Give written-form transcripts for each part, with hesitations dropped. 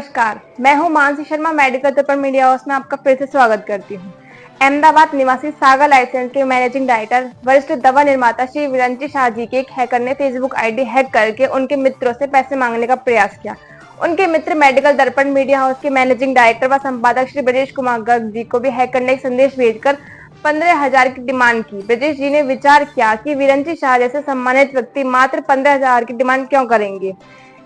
नमस्कार, मैं हूं मानसी शर्मा। मेडिकल दर्पण मीडिया हाउस में आपका फिर से स्वागत करती हूं। अहमदाबाद निवासी सागर लाइसेंस के मैनेजिंग डायरेक्टर वरिष्ठ दवा निर्माता श्री विरंची शाह जी के एक हैकर ने फेसबुक आईडी हैक करके उनके मित्रों से पैसे मांगने का प्रयास किया। उनके मित्र मेडिकल दर्पण मीडिया हाउस के मैनेजिंग डायरेक्टर व संपादक श्री ब्रजेश कुमार गर्ग जी को भी हैकर ने एक संदेश भेजकर 15,000 की डिमांड की। ब्रजेश जी ने विचार किया कि विरंची शाह जैसे सम्मानित व्यक्ति मात्र 15,000 की डिमांड क्यों करेंगे।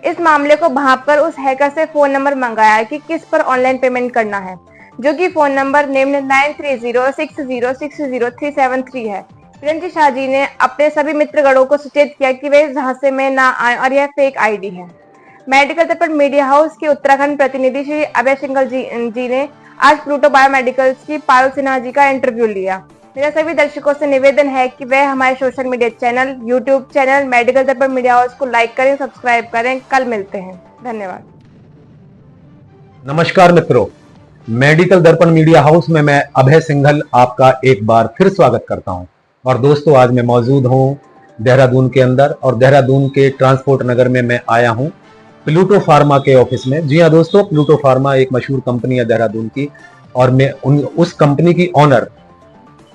इस मामले को भांपकर उस हैकर से फोन नंबर मंगाया कि किस पर ऑनलाइन पेमेंट करना है, जो कि फोन नंबर निम्न 9306060373 है। विरंची शाह जी ने अपने सभी मित्रगणों को सचेत किया कि वे इस झांसे में ना आए और यह फेक आईडी है। मेडिकल दर्पण मीडिया हाउस के उत्तराखंड प्रतिनिधि श्री अभय सिंघल जी ने आज प्लूटो बायोमेडिकल्स की पारुल सिन्हा जी का इंटरव्यू लिया। मेरा सभी दर्शकों से निवेदन है कि वह हमारे social media channel, YouTube channel medical दर्पण मीडिया हाउस को लाइक करें, सब्सक्राइब करें। कल मिलते हैं। धन्यवाद। नमस्कार मित्रों, मेडिकल दर्पण मीडिया हाउस में मैं अभय सिंघल आपका एक बार फिर स्वागत करता हूं। और दोस्तों, आज मैं मौजूद हूं देहरादून के अंदर और देहरादून के ट्रांसपोर्ट नगर में मैं आया हूं प्लूटो फार्मा के ऑफिस में। जी हां दोस्तों, प्लूटो फार्मा एक मशहूर कंपनी है देहरादून की और मैं उस कंपनी की ऑनर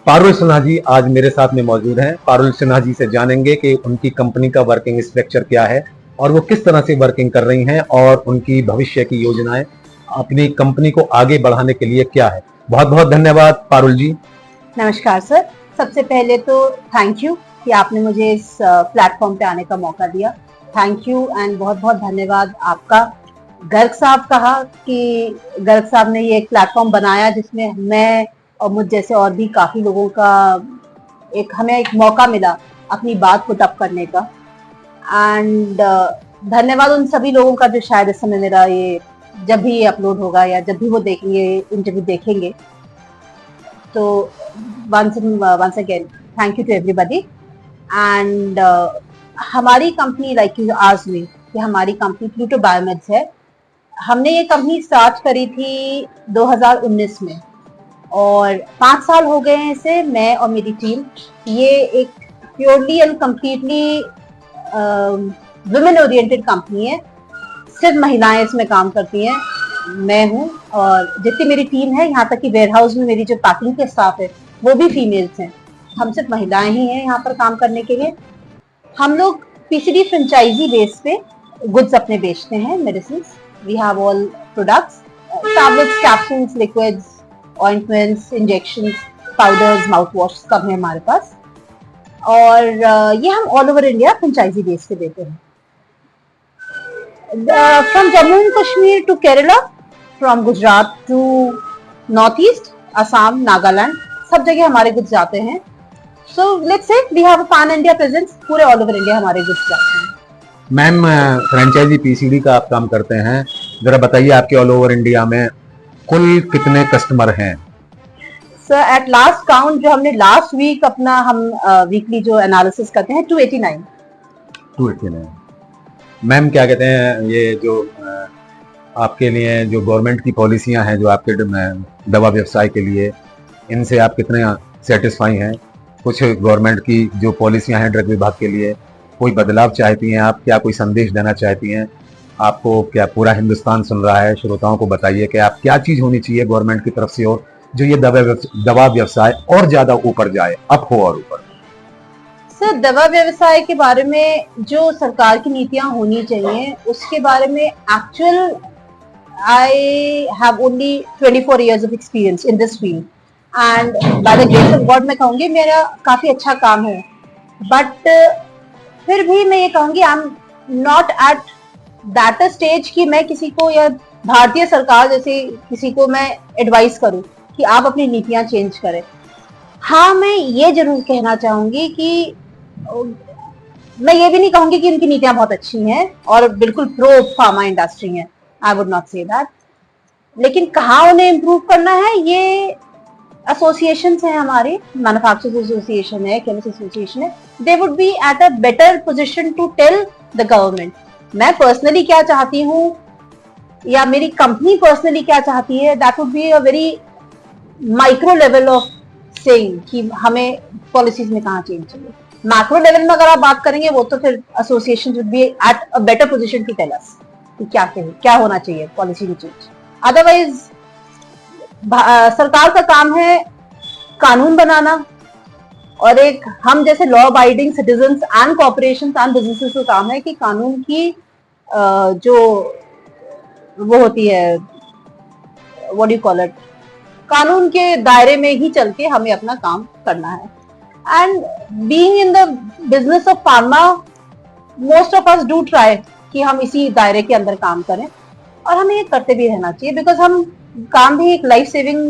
पारुल सिन्हा जी आज मेरे साथ में मौजूद हैं। पारुल सिन्हा जी से जानेंगे कि उनकी कंपनी का वर्किंग स्ट्रक्चर क्या है और वो किस तरह से वर्किंग कर रही हैं और उनकी भविष्य की योजनाएं अपनी कंपनी को आगे बढ़ाने के लिए क्या है। बहुत बहुत धन्यवाद पारुल जी। नमस्कार सर। सबसे पहले तो थैंक यू कि आपने मुझे इस प्लेटफॉर्म पे आने का मौका दिया। थैंक यू एंड बहुत बहुत धन्यवाद आपका। गर्ग साहब कहा कि गर्ग साहब ने ये एक प्लेटफॉर्म बनाया जिसमें मैं और मुझ जैसे और भी काफी लोगों का हमें एक मौका मिला अपनी बात पुट अप करने का। एंड धन्यवाद उन सभी लोगों का जो शायद इस समय मेरा ये जब भी ये अपलोड होगा या जब भी वो देखेंगे, इंटरव्यू देखेंगे, तो once again thank you to everybody. And हमारी कंपनी लाइक यू आज में कि हमारी कंपनी प्लूटो बायोमेड्स है। हमने ये कंपनी स्टार्ट करी थी 2019 में और 5 साल हो गए हैं इसे, मैं और मेरी टीम। ये एक purely and completely women oriented company है। सिर्फ महिलाएं इसमें काम करती हैं। मैं हूँ और जितनी मेरी टीम है, यहाँ तक कि वेयर हाउस में मेरी जो पैकिंग के स्टाफ है वो भी फीमेल्स हैं। हम सिर्फ महिलाएं ही हैं यहाँ पर काम करने के लिए। हम लोग पीसीडी फ्रेंचाइजी बेस पे गुड्स अपने बेचते हैं, medicine. We have all products, tablets, capsules, liquids, ointments, injections, powders, mouth wash सब है हमारे पास। और ये हम all over India franchisee base पे देते हैं। From Jammu and Kashmir to Kerala, from Gujarat to north east, Assam, Nagaland, सब जगह हमारे गुड्स जाते हैं। So let's say we have a pan India presence. पूरे ऑल ओवर इंडिया हमारे गुड्स जाते हैं। मैम, फ्रेंचाइजी पीसीडी का आप काम करते हैं, जरा बताइए आपके ऑल ओवर इंडिया में कुल कितने कस्टमर हैं? सर एट लास्ट काउंट जो हमने लास्ट वीक अपना हम वीकली जो एनालिसिस करते हैं 289। मैम, क्या कहते हैं, ये जो आपके लिए जो गवर्नमेंट की पॉलिसियां हैं जो आपके दवा व्यवसाय के लिए, इनसे आप कितने सेटिस्फाई हैं? कुछ गवर्नमेंट की जो पॉलिसियां हैं ड्रग विभाग के लिए, कोई बदलाव चाहती हैं आप? क्या कोई संदेश देना चाहती हैं? आपको क्या पूरा हिंदुस्तान सुन रहा है, श्रोताओं को बताइए कि आप क्या चीज होनी चाहिए गवर्नमेंट की तरफ से और जो ये दवा व्यवसाय और ज्यादा ऊपर जाए, अप हो और ऊपर। सर दवा व्यवसाय के बारे में जो सरकार की नीतियां होनी चाहिए उसके बारे में actual I have only 24 years of experience in this field and by the grace of God मैं कहूँगी मेरा काफी अच्छा काम है। बट फिर भी मैं ये कहूँगी I am not at that stage कि मैं किसी को या भारतीय सरकार जैसे किसी को मैं एडवाइस करूं कि आप अपनी नीतियां चेंज करें। हाँ, मैं ये जरूर कहना चाहूंगी कि मैं ये भी नहीं कहूंगी कि उनकी नीतियां बहुत अच्छी हैं और बिल्कुल प्रो फार्मा इंडस्ट्री है। I would not say that. लेकिन कहाँ उन्हें इम्प्रूव करना है, ये एसोसिएशन है हमारे, मैन्युफैक्चरर्स एसोसिएशन है, केमिस्ट एसोसिएशन है, they would be at a better position to tell the government मैं पर्सनली क्या चाहती हूँ या मेरी कंपनी पर्सनली क्या चाहती है। That would be a very micro level of saying कि हमें पॉलिसीज में कहाँ चेंज चाहिए। मैक्रो लेवल में अगर आप बात करेंगे वो तो फिर association would be at a better position to tell us. कि क्या होना चाहिए पॉलिसी में चेंज। अदरवाइज सरकार का काम है कानून बनाना, और एक हम जैसे law abiding citizens and corporations and businesses का काम है कि कानून की जो वो होती है, what do you call it, कानून के दायरे में ही चल के हमें अपना काम करना है। And being in the business of pharma, most of us do try कि हम इसी दायरे के अंदर काम करें, और हमें ये करते भी रहना चाहिए, बिकॉज हम काम भी एक लाइफ सेविंग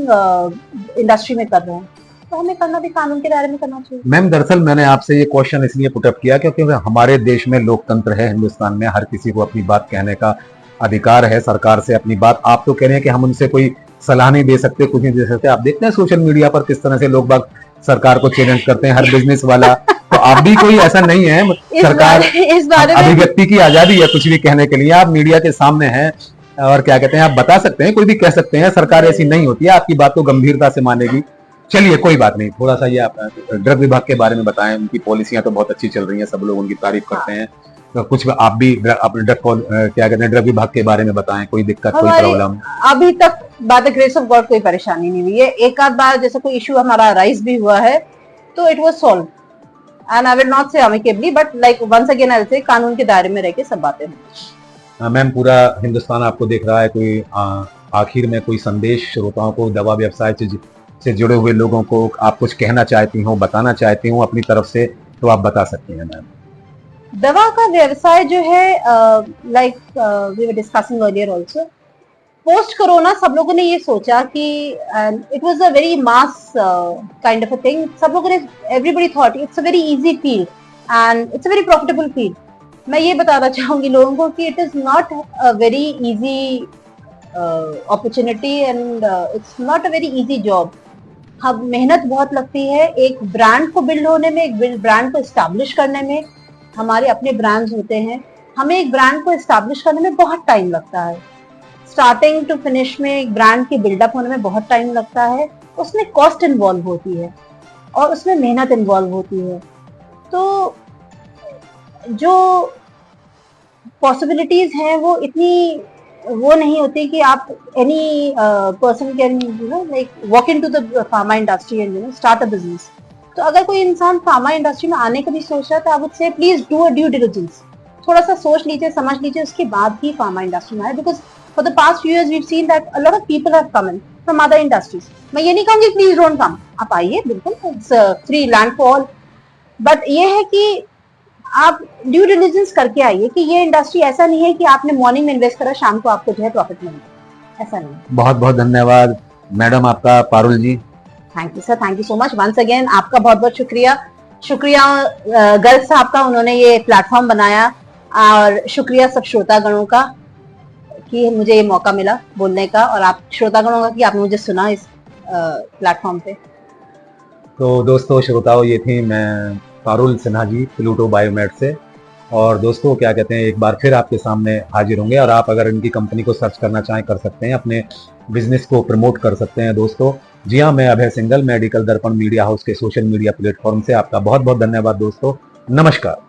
इंडस्ट्री में कर रहे हैं, तो हमें करना भी कानून के दायरे में करना चाहिए। मैम, दरअसल मैंने आपसे ये क्वेश्चन इसलिए पुटअप किया क्योंकि हमारे देश में लोकतंत्र है, हिंदुस्तान में हर किसी को अपनी बात कहने का अधिकार है, सरकार से अपनी बात। आप तो कह रहे हैं कि हम उनसे कोई सलाह नहीं दे सकते, कुछ नहीं दे सकते। आप देखते हैं सोशल मीडिया पर किस तरह से लोग बाग सरकार को चैलेंज करते हैं, हर बिजनेस वाला। तो आप भी कोई ऐसा नहीं है, सरकार इस बारे में अभिव्यक्ति की आजादी है कुछ भी कहने के लिए, आप मीडिया के सामने हैं और क्या कहते हैं, आप बता सकते हैं, कोई भी कह सकते हैं। सरकार ऐसी नहीं होती है, आपकी बात को गंभीरता से मानेगी। चलिए कोई बात नहीं, थोड़ा सा ये आप ड्रग विभाग के बारे में बताएं। उनकी पॉलिसियां तो बहुत अच्छी चल रही हैं, सब लोग उनकी तारीफ करते हैं, तो कुछ आप भी अपने क्या कहते हैं ड्रग विभाग के बारे में बताएं। कोई दिक्कत, कोई प्रॉब्लम? अभी तक by the grace of God कोई परेशानी नहीं हुई है। एक आध बार जैसे कोई इशू हमारा राइज भी हुआ है तो it was solve, and I will not say amicably, but like once again I will say कानून के दायरे में रह के सब बातें हों। मैम, पूरा हिंदुस्तान आपको देख रहा है, कोई आखिर में कोई संदेश श्रोताओं को, दवा व्यवसाय से जुड़े हुए लोगों को आप कुछ कहना चाहती हो, बताना चाहती हूँ अपनी तरफ से, तो आप बता सकती हैं मैम। दवा का व्यवसाय जो है, like we were discussing earlier also, post corona सब लोगों ने ये सोचा कि it was a very mass kind of a thing. सब लोगों ने, everybody thought it's a very easy field and it's a very profitable field. मैं ये बताना चाहूंगी लोगों को कि it is not a very easy opportunity and it's not a very easy job. हम मेहनत बहुत लगती है एक ब्रांड को बिल्ड होने में, एक ब्रांड को एस्टैब्लिश करने में। हमारे अपने ब्रांड्स होते हैं, हमें एक ब्रांड को एस्टैब्लिश करने में बहुत टाइम लगता है। स्टार्टिंग टू फिनिश में एक ब्रांड के बिल्डअप होने में बहुत टाइम लगता है, उसमें कॉस्ट इन्वॉल्व होती है और उसमें मेहनत इन्वॉल्व होती है। तो जो पॉसिबिलिटीज हैं वो इतनी वो नहीं होती कि आप any person can like walk into the pharma industry and start a business. तो अगर कोई इंसान फार्मा इंडस्ट्री में आने का भी सोच रहा है तो I would say please do a due diligence, थोड़ा सा सोच लीजिए, समझ लीजिए, उसके बाद ही फार्मा इंडस्ट्री में आए। Because for the past few years we have seen that a lot of people have come in from other industries. मैं ये नहीं कहूंगी प्लीज डोंट कम, आप आइए, बिल्कुल it's free land for all, but ये है कि आप ड्यू डिलिजेंस करके आइए कि ये इंडस्ट्री ऐसा नहीं है कि आपने मॉर्निंग में इन्वेस्ट करा शाम को आपको जो है प्रॉफिट मिलेगा, ऐसा नहीं। बहुत बहुत धन्यवाद मैडम आपका, Parul ji. Thank you sir, thank you so much once again. आपका बहुत बहुत शुक्रिया गर्ग साहब का, उन्होंने ये प्लेटफॉर्म बनाया, और शुक्रिया सब श्रोतागणों का कि मुझे ये मौका मिला बोलने का, और आप श्रोतागणों का कि आपने मुझे सुना इस प्लेटफॉर्म पे। तो दोस्तों श्रोताओं, ये थी मैं पारुल सिन्हा जी, प्लूटो बायोमेड से। और दोस्तों क्या कहते हैं, एक बार फिर आपके सामने हाजिर होंगे, और आप अगर इनकी कंपनी को सर्च करना चाहें कर सकते हैं, अपने बिजनेस को प्रमोट कर सकते हैं दोस्तों। जी हाँ, मैं अभय सिंघल, मेडिकल दर्पण मीडिया हाउस के सोशल मीडिया प्लेटफॉर्म से आपका बहुत बहुत धन्यवाद दोस्तों। नमस्कार।